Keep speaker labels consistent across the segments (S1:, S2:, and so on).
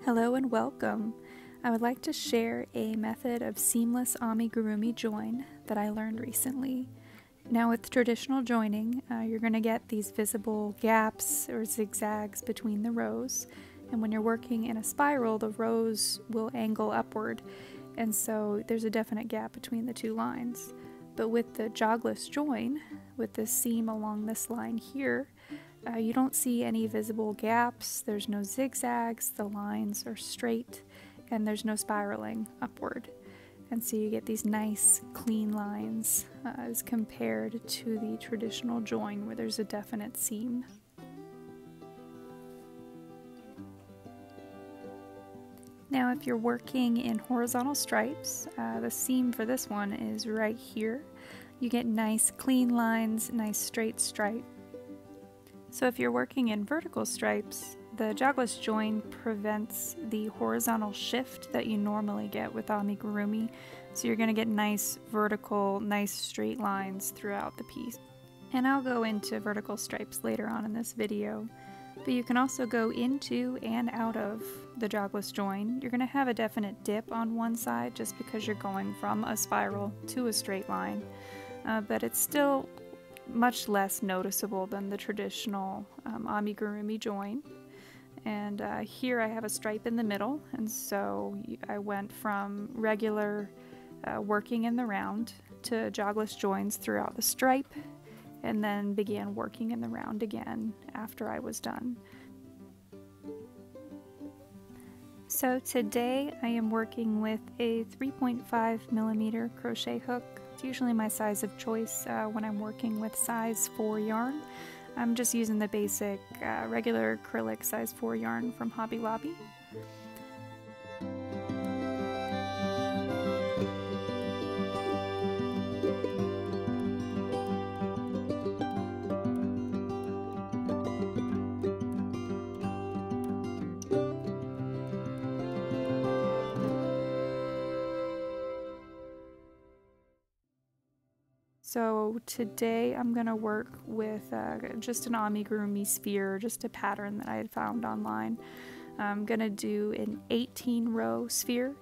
S1: Hello and welcome. I would like to share a method of seamless amigurumi join that I learned recently. Now with traditional joining, you're going to get these visible gaps or zigzags between the rows, and when you're working in a spiral, the rows will angle upward, and so there's a definite gap between the two lines. But with the jogless join, with this seam along this line here, you don't see any visible gaps, there's no zigzags, the lines are straight, and there's no spiraling upward. And so you get these nice clean lines as compared to the traditional join where there's a definite seam. Now if you're working in horizontal stripes, the seam for this one is right here. You get nice clean lines, nice straight stripe. So if you're working in vertical stripes, the jogless join prevents the horizontal shift that you normally get with amigurumi. So you're going to get nice vertical, nice straight lines throughout the piece. And I'll go into vertical stripes later on in this video. But you can also go into and out of the jogless join. You're going to have a definite dip on one side just because you're going from a spiral to a straight line. But it's still much less noticeable than the traditional amigurumi join. And here I have a stripe in the middle, and so I went from regular working in the round to jogless joins throughout the stripe, and then began working in the round again after I was done. So today I am working with a 3.5mm crochet hook. It's usually my size of choice when I'm working with size 4 yarn. I'm just using the basic regular acrylic size 4 yarn from Hobby Lobby. So today I'm going to work with just an amigurumi sphere, just a pattern that I had found online. I'm going to do an 18-row sphere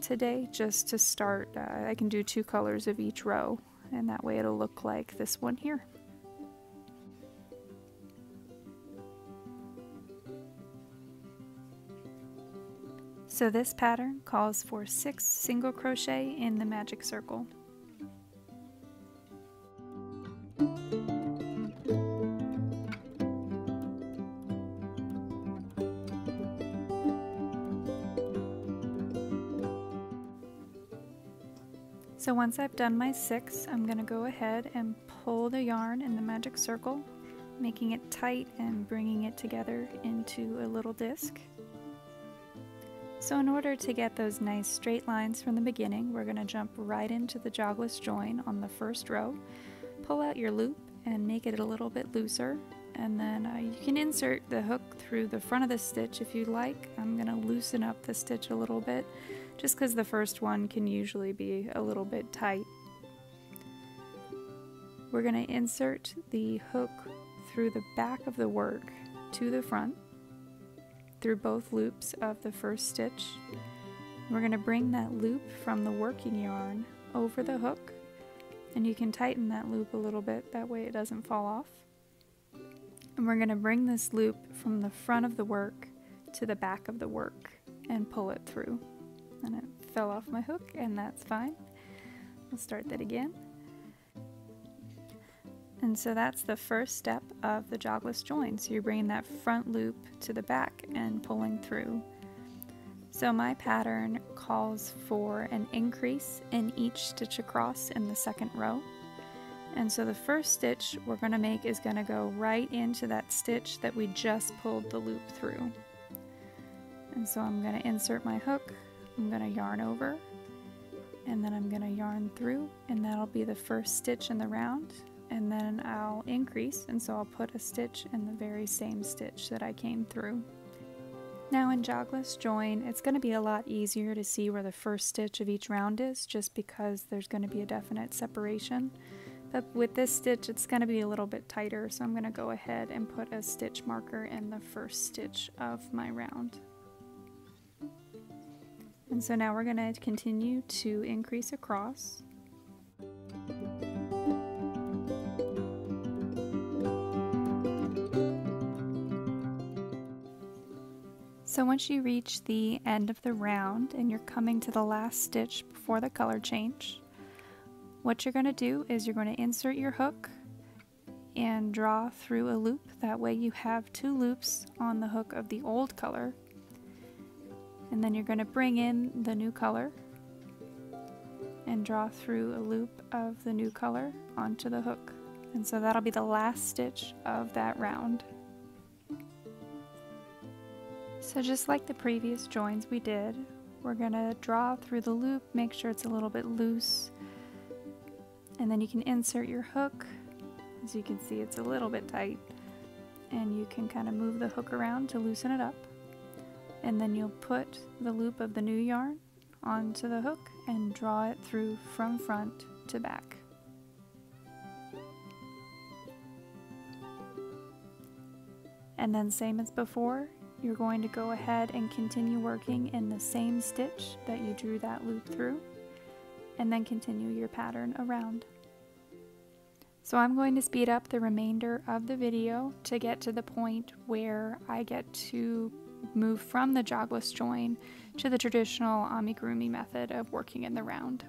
S1: today just to start. I can do 2 colors of each row, and that way it'll look like this one here. So this pattern calls for 6 single crochet in the magic circle. So once I've done my 6, I'm going to go ahead and pull the yarn in the magic circle, making it tight and bringing it together into a little disc. So in order to get those nice straight lines from the beginning, we're going to jump right into the jogless join on the first row, pull out your loop and make it a little bit looser, and then you can insert the hook through the front of the stitch if you like. I'm going to loosen up the stitch a little bit, just because the first one can usually be a little bit tight. We're going to insert the hook through the back of the work to the front, through both loops of the first stitch. We're going to bring that loop from the working yarn over the hook, and you can tighten that loop a little bit, that way it doesn't fall off. And we're going to bring this loop from the front of the work to the back of the work and pull it through. And it fell off my hook, and that's fine. We'll start that again. And so that's the first step of the jogless join. So you're bringing that front loop to the back and pulling through. So my pattern calls for an increase in each stitch across in the second row. And so the first stitch we're going to make is going to go right into that stitch that we just pulled the loop through. And so I'm going to insert my hook, I'm going to yarn over, and then I'm going to yarn through, and that'll be the first stitch in the round. And then I'll increase, and so I'll put a stitch in the very same stitch that I came through. Now in jogless join, it's going to be a lot easier to see where the first stitch of each round is, just because there's going to be a definite separation. But with this stitch, it's going to be a little bit tighter, so I'm going to go ahead and put a stitch marker in the first stitch of my round. And so now we're going to continue to increase across. So once you reach the end of the round and you're coming to the last stitch before the color change, what you're going to do is you're going to insert your hook and draw through a loop. That way you have 2 loops on the hook of the old color. And then you're going to bring in the new color and draw through a loop of the new color onto the hook. And so that'll be the last stitch of that round. So just like the previous joins we did, we're going to draw through the loop, make sure it's a little bit loose, and then you can insert your hook. As you can see, it's a little bit tight, and you can kind of move the hook around to loosen it up. And then you'll put the loop of the new yarn onto the hook and draw it through from front to back. And then same as before, you're going to go ahead and continue working in the same stitch that you drew that loop through, and then continue your pattern around. So I'm going to speed up the remainder of the video to get to the point where I get to move from the jogless join to the traditional amigurumi method of working in the round.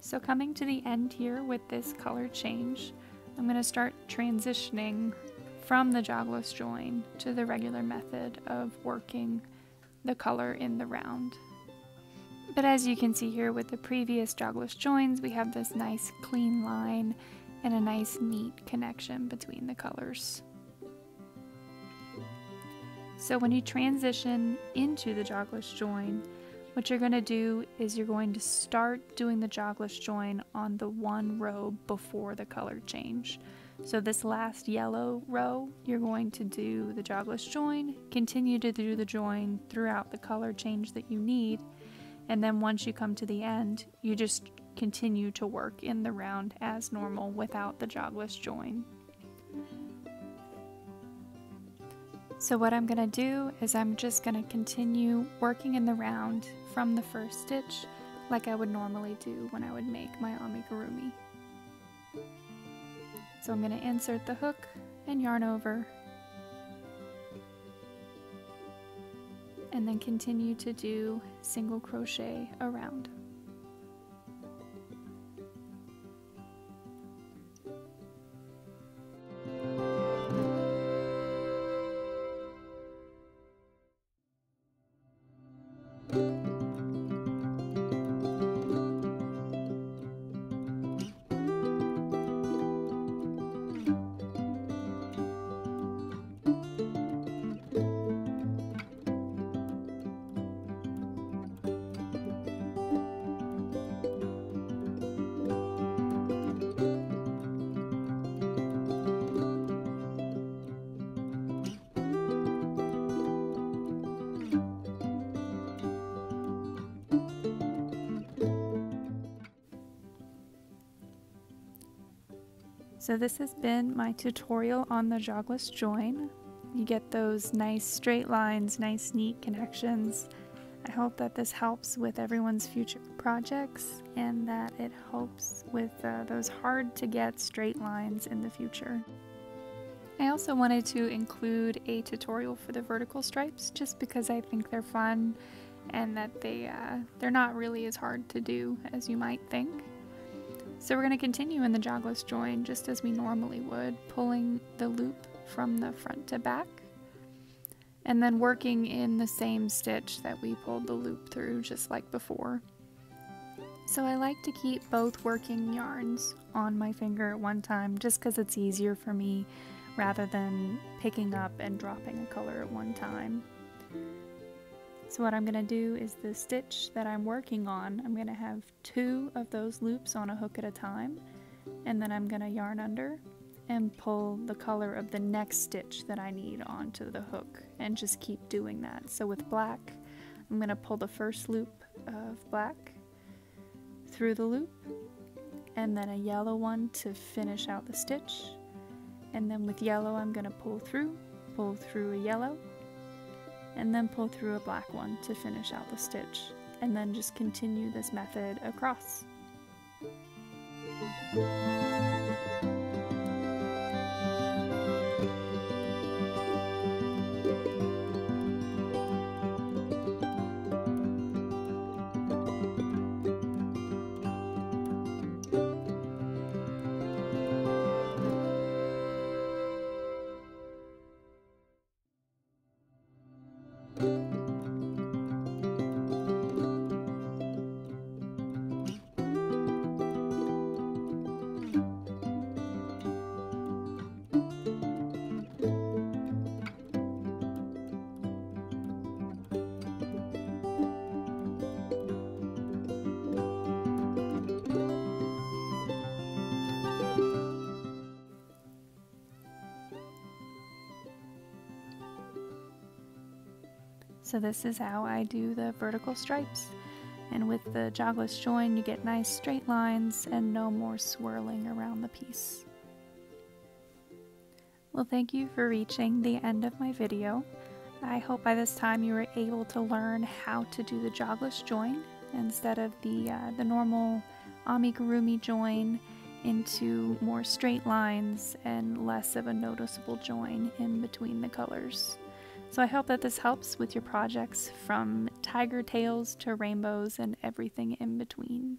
S1: So coming to the end here with this color change, I'm going to start transitioning from the jogless join to the regular method of working the color in the round. But as you can see here with the previous jogless joins, we have this nice clean line and a nice neat connection between the colors. So when you transition into the jogless join, what you're going to do is you're going to start doing the jogless join on the one row before the color change. So this last yellow row, you're going to do the jogless join, continue to do the join throughout the color change that you need, and then once you come to the end, you just continue to work in the round as normal without the jogless join. So what I'm going to do is I'm just going to continue working in the round from the first stitch like I would normally do when I would make my amigurumi. So I'm going to insert the hook and yarn over, and then continue to do single crochet around. So this has been my tutorial on the jogless join. You get those nice straight lines, nice neat connections. I hope that this helps with everyone's future projects and that it helps with those hard to get straight lines in the future. I also wanted to include a tutorial for the vertical stripes just because I think they're fun and that they're not really as hard to do as you might think. So we're going to continue in the jogless join just as we normally would, pulling the loop from the front to back and then working in the same stitch that we pulled the loop through just like before. So I like to keep both working yarns on my finger at one time just because it's easier for me rather than picking up and dropping a color at one time. So what I'm going to do is the stitch that I'm working on, I'm going to have 2 of those loops on a hook at a time, and then I'm going to yarn under and pull the color of the next stitch that I need onto the hook and just keep doing that. So with black, I'm going to pull the first loop of black through the loop and then a yellow one to finish out the stitch, and then with yellow I'm going to pull through a yellow, and then pull through a black one to finish out the stitch, and then just continue this method across. So this is how I do the vertical stripes, and with the jogless join you get nice straight lines and no more swirling around the piece. Well, thank you for reaching the end of my video. I hope by this time you were able to learn how to do the jogless join instead of the normal amigurumi join into more straight lines and less of a noticeable join in between the colors. So I hope that this helps with your projects from tiger tails to rainbows and everything in between.